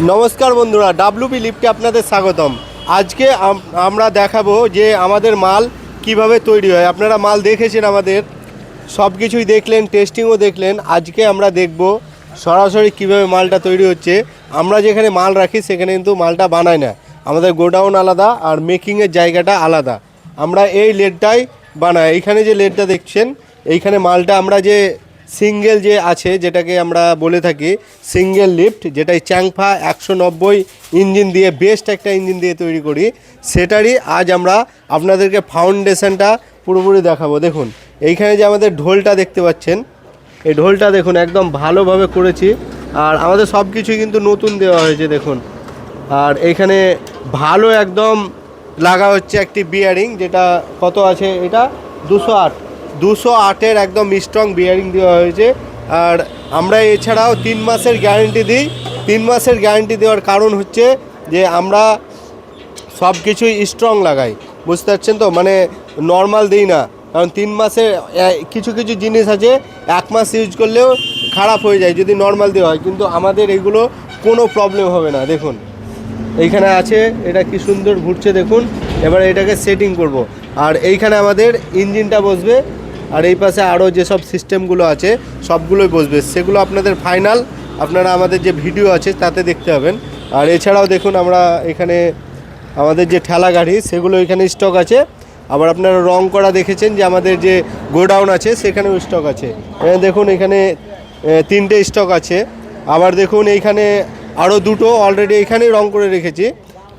নমস্কার বন্ধুরা, ডাব্লুপি লিফটে আপনাদের স্বাগতম। আজকে আমরা দেখাবো যে আমাদের মাল কিভাবে তৈরি হয়। আপনারা মাল দেখেছেন, আমাদের সব কিছুই দেখলেন, টেস্টিংও দেখলেন। আজকে আমরা দেখব সরাসরি কিভাবে মালটা তৈরি হচ্ছে। আমরা যেখানে মাল রাখি সেখানে কিন্তু মালটা বানায় না, আমাদের গোডাউন আলাদা আর মেকিংয়ের জায়গাটা আলাদা। আমরা এই লেডটাই বানাই। এইখানে যে লেডটা দেখছেন, এইখানে মালটা আমরা যে সিঙ্গেল যে আছে, যেটাকে আমরা বলে থাকি সিঙ্গেল লিফট, যেটাই চ্যাংফা 190 ইঞ্জিন দিয়ে, বেস্ট একটা ইঞ্জিন দিয়ে তৈরি করি, সেটারই আজ আমরা আপনাদেরকে ফাউন্ডেশনটা পুরোপুরি দেখাবো। দেখুন এইখানে যে আমাদের ঢোলটা দেখতে পাচ্ছেন, এই ঢোলটা দেখুন একদম ভালোভাবে করেছি। আর আমাদের সব কিছুই কিন্তু নতুন দেওয়া হয়েছে দেখুন। আর এইখানে ভালো একদম লাগা হচ্ছে একটি বিয়ারিং, যেটা কত আছে, এটা 208 একদম স্ট্রং বিয়ারিং দেওয়া হয়েছে। আর আমরা এছাড়াও 3 মাসের গ্যারেন্টি দিই। 3 মাসের গ্যারেন্টি দেওয়ার কারণ হচ্ছে যে আমরা সব কিছুই স্ট্রং লাগাই, বুঝতে পারছেন তো, মানে নর্মাল দিই না। কারণ 3 মাসে কিছু কিছু জিনিস আছে 1 মাস ইউজ করলেও খারাপ হয়ে যায় যদি নর্মাল দেওয়া হয়, কিন্তু আমাদের এগুলো কোনো প্রবলেম হবে না। দেখুন এইখানে আছে, এটা কি সুন্দর ঘুরছে দেখুন। এবার এটাকে সেটিং করব। আর এইখানে আমাদের ইঞ্জিনটা বসবে, আর এই পাশে আরও যেসব সিস্টেমগুলো আছে সবগুলোই বসবে। সেগুলো আপনাদের ফাইনাল আপনারা আমাদের যে ভিডিও আছে তাতে দেখতে পাবেন। আর এছাড়াও দেখুন আমরা এখানে আমাদের যে ঠেলা গাড়ি সেগুলো এখানে স্টক আছে। আবার আপনারা রং করা দেখেছেন যে আমাদের যে গোডাউন আছে সেখানেও স্টক আছে। দেখুন এখানে 3টে স্টক আছে। আবার দেখুন এইখানে আরও 2টো অলরেডি এইখানেই রং করে রেখেছি।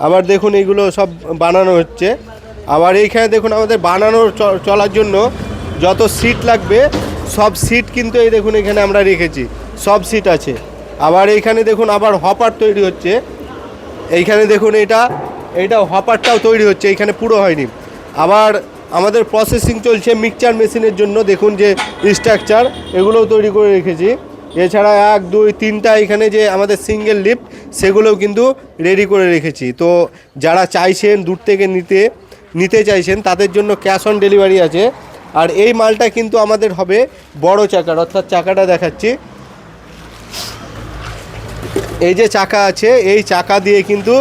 আবার দেখুন এইগুলো সব বানানো হচ্ছে। আবার এইখানে দেখুন আমাদের বানানোর চলার জন্য যত সিট লাগবে সব সিট কিন্তু এই দেখুন এখানে আমরা রেখেছি, সব সিট আছে। আবার এইখানে দেখুন আবার হপার তৈরি হচ্ছে। এইখানে দেখুন এইটা হপারটাও তৈরি হচ্ছে, এইখানে পুরো হয়নি। আবার আমাদের প্রসেসিং চলছে মিক্সচার মেশিনের জন্য। দেখুন যে স্ট্রাকচার এগুলোও তৈরি করে রেখেছি। এছাড়া 1, 2, 3টা এখানে যে আমাদের সিঙ্গেল লিফট সেগুলোও কিন্তু রেডি করে রেখেছি। তো যারা চাইছেন দূর থেকে নিতে চাইছেন তাদের জন্য ক্যাশ অন ডেলিভারি আছে। আর এই মালটা কিন্তু আমাদের হবে বড় চাকার, অর্থাৎ চাকাটা দেখাচ্ছি, এই যে চাকা আছে এই চাকা দিয়ে কিন্তু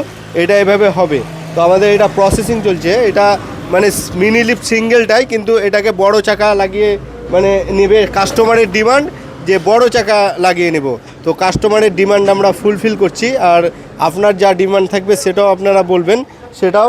এটা এভাবে হবে। তো আমাদের এটা প্রসেসিং চলছে। এটা মানে মিনি লিফট সিঙ্গেলটাই, কিন্তু এটাকে বড় চাকা লাগিয়ে মানে নেবে কাস্টমারের ডিমান্ড, যে বড় চাকা লাগিয়ে নেব। তো কাস্টমারের ডিমান্ড আমরা ফুলফিল করছি। আর আপনার যা ডিমান্ড থাকবে সেটাও আপনারা বলবেন, সেটাও